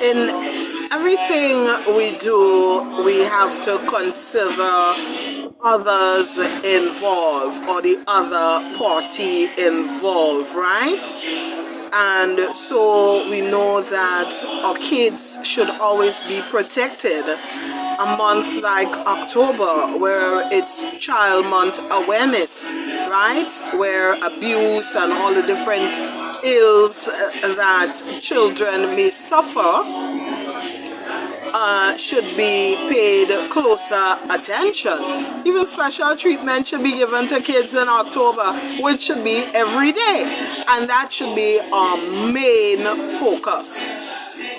in everything we do, we have to consider others involved or the other party involved, right? And so we know that our kids should always be protected. A month like October, where it's Child Month Awareness, right? Where abuse and all the different ills that children may suffer should be paid closer attention. Even special treatment should be given to kids in October, which should be every day. And that should be our main focus.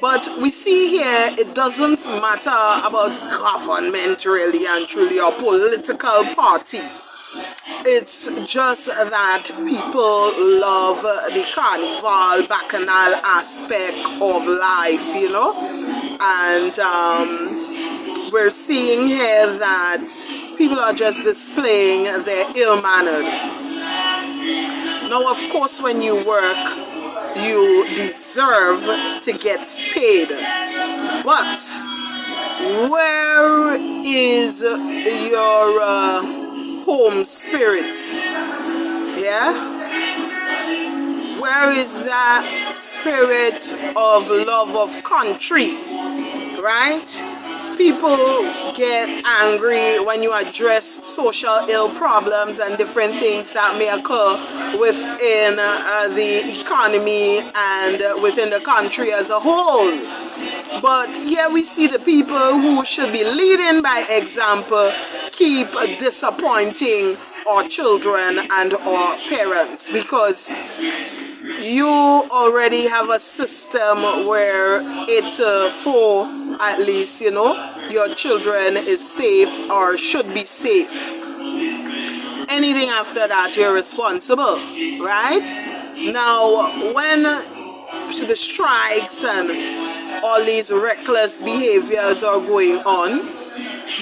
But we see here it doesn't matter about government really and truly or political party. It's just that people love the carnival, bacchanal aspect of life, you know. And we're seeing here that people are just displaying their ill-mannered. Now, of course, when you work, you deserve to get paid. But where is your home spirit? Yeah? Where is that spirit of love of country? Right? People get angry when you address social ill problems and different things that may occur within the economy and within the country as a whole. But here we see the people who should be leading by example keep disappointing our children and our parents, because you already have a system where it for at least, you know, your children is safe or should be safe. Anything after that, you're responsible, right? Now, when the strikes and all these reckless behaviors are going on,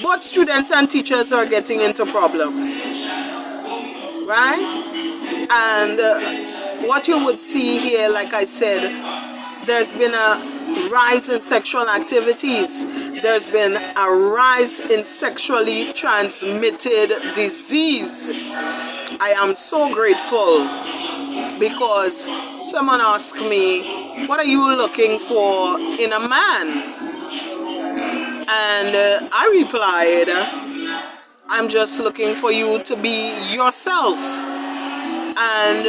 both students and teachers are getting into problems, right? And what you would see here, like I said, there's been a rise in sexual activities. There's been a rise in sexually transmitted disease. I am so grateful because someone asked me, what are you looking for in a man? And I replied, I'm just looking for you to be yourself. And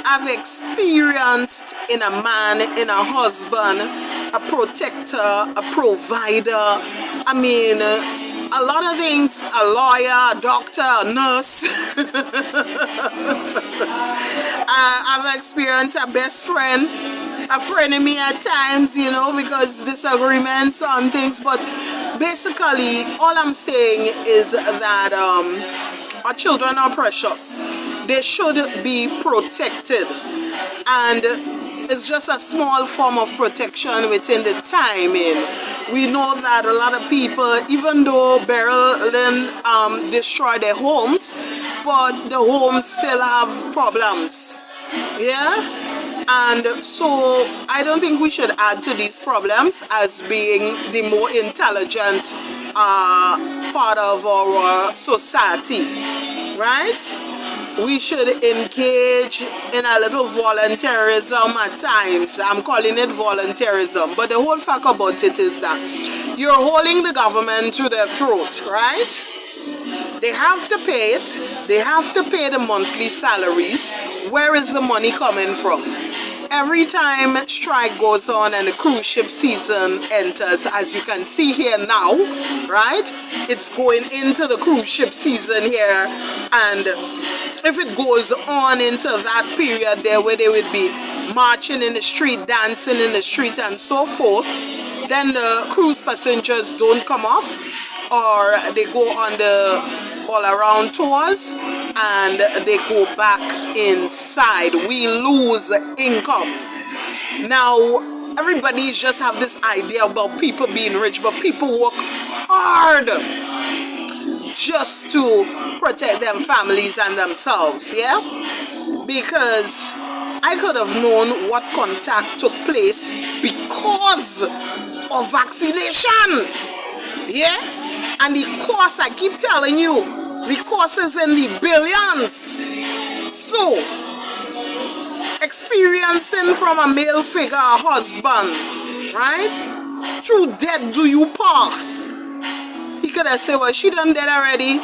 I've experienced in a man, in a husband, a protector, a provider. I mean, a lot of things, a lawyer, a doctor, a nurse. I've experienced a best friend, a frenemy at times, you know, because disagreements on things. But basically, all I'm saying is that our children are precious. They should be protected. And it's just a small form of protection within the timing. We know that a lot of people, even though Berlin destroyed their homes, but the homes still have problems. Yeah? And so I don't think we should add to these problems as being the more intelligent part of our society, right? We should engage in a little volunteerism at times. I'm calling it volunteerism, but the whole fact about it is that you're holding the government to their throat, right? They have to pay it. They have to pay the monthly salaries. Where is the money coming from? Every time strike goes on and the cruise ship season enters, as you can see here now, right? It's going into the cruise ship season here, and if it goes on into that period there where they would be marching in the street, dancing in the street and so forth, then the cruise passengers don't come off, or they go on the all-around tours and they go back inside. We lose income. Now, everybody just have this idea about people being rich, but people work hard just to protect their families and themselves, yeah? Because I could have known what contact took place because of vaccination. Yeah? And the cost, I keep telling you, the cost is in the billions. So, experiencing from a male figure, a husband, right? Through death do you pass. He could have said, well, she done dead already.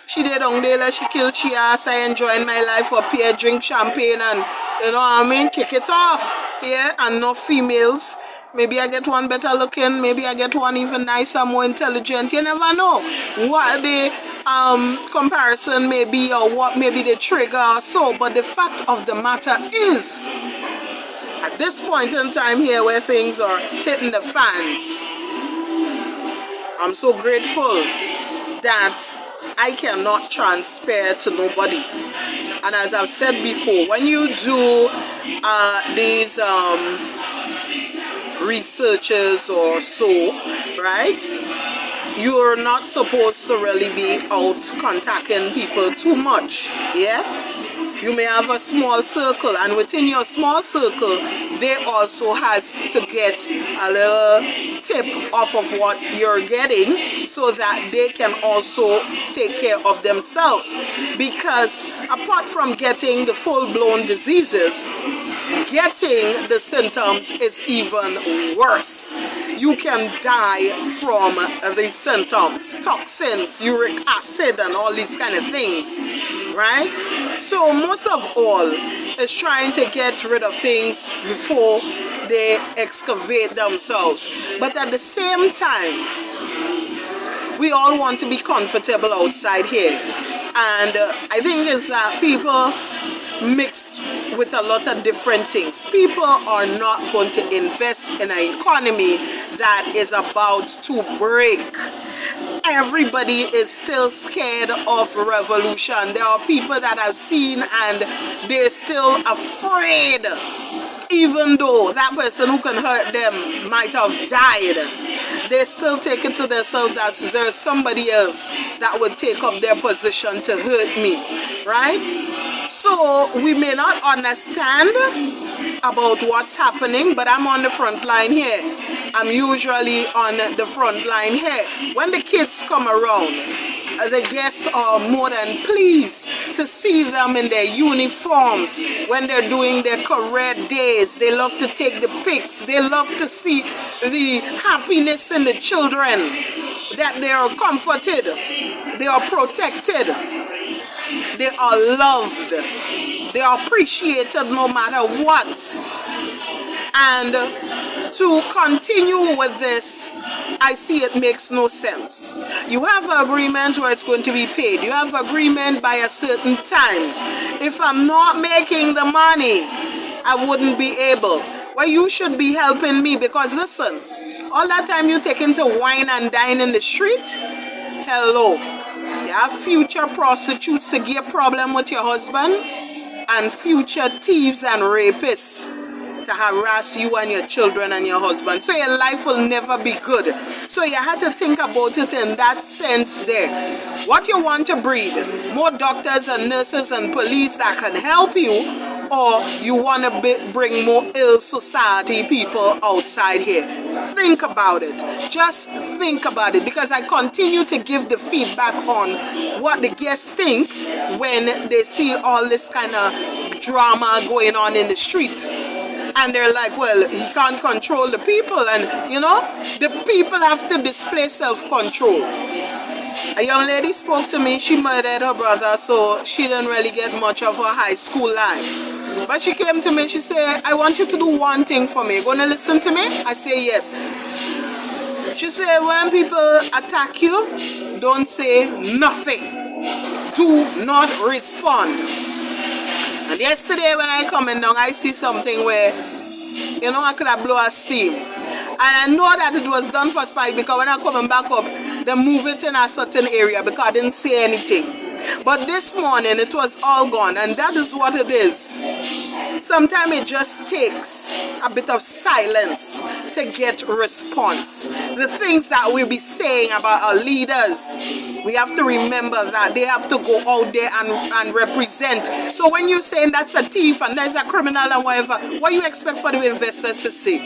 She did on there, she killed she ass. I enjoying my life up here, drink champagne and, you know what I mean, kick it off. Yeah, and no females. Maybe I get one better looking, maybe I get one even nicer, more intelligent. You never know what the comparison may be or what may be the trigger or so. But the fact of the matter is, at this point in time here where things are hitting the fans, I'm so grateful that I cannot transfer to nobody. And as I've said before, when you do these researchers or so, right, you're not supposed to really be out contacting people too much. Yeah, you may have a small circle, and within your small circle they also has to get a little tip off of what you're getting so that they can also take care of themselves. Because apart from getting the full-blown diseases, getting the symptoms is even worse. You can die from the symptoms, toxins, uric acid, and all these kind of things, right? So most of all is trying to get rid of things before they excavate themselves. But at the same time, we all want to be comfortable outside here. And I think it's that people mixed with a lot of different things. People are not going to invest in an economy that is about to break. Everybody is still scared of revolution. There are people that I've seen and they're still afraid, even though that person who can hurt them might have died. They still take it to themselves that there's somebody else that would take up their position to hurt me, right? So we may not understand about what's happening, but I'm on the front line here. I'm usually on the front line here. When the kids come around, the guests are more than pleased to see them in their uniforms when they're doing their career days. They love to take the pics. They love to see the happiness in the children, that they are comforted, they are protected, they are loved, they are appreciated no matter what. And to continue with this, I see it makes no sense. You have an agreement where it's going to be paid. You have agreement by a certain time. If I'm not making the money, I wouldn't be able. Well, you should be helping me, because listen, all that time you taking to wine and dine in the street, hello. You have future prostitutes to get a problem with your husband, and future thieves and rapists to harass you and your children and your husband. So your life will never be good. So you have to think about it in that sense there. What you want to breed? More doctors and nurses and police that can help you, or you want to bring more ill society people outside here? Think about it. Just think about it, because I continue to give the feedback on what the guests think when they see all this kind of drama going on in the street. And they're like, well, he can't control the people. And, you know, the people have to display self-control. A young lady spoke to me. She murdered her brother, so she didn't really get much of her high school life. But she came to me. She said, I want you to do one thing for me. Gonna listen to me? I say yes. She said, when people attack you, don't say nothing. Do not respond. And yesterday when I coming down, I see something where, you know, I could have blown a steam. And I know that it was done for spite, because when I coming back up, they move it in a certain area because I didn't say anything. But this morning, it was all gone, and that is what it is. Sometimes it just takes a bit of silence to get response. The things that we'll be saying about our leaders, we have to remember that they have to go out there and represent. So when you're saying that's a thief and that's a criminal and whatever, what do you expect for the investors to say?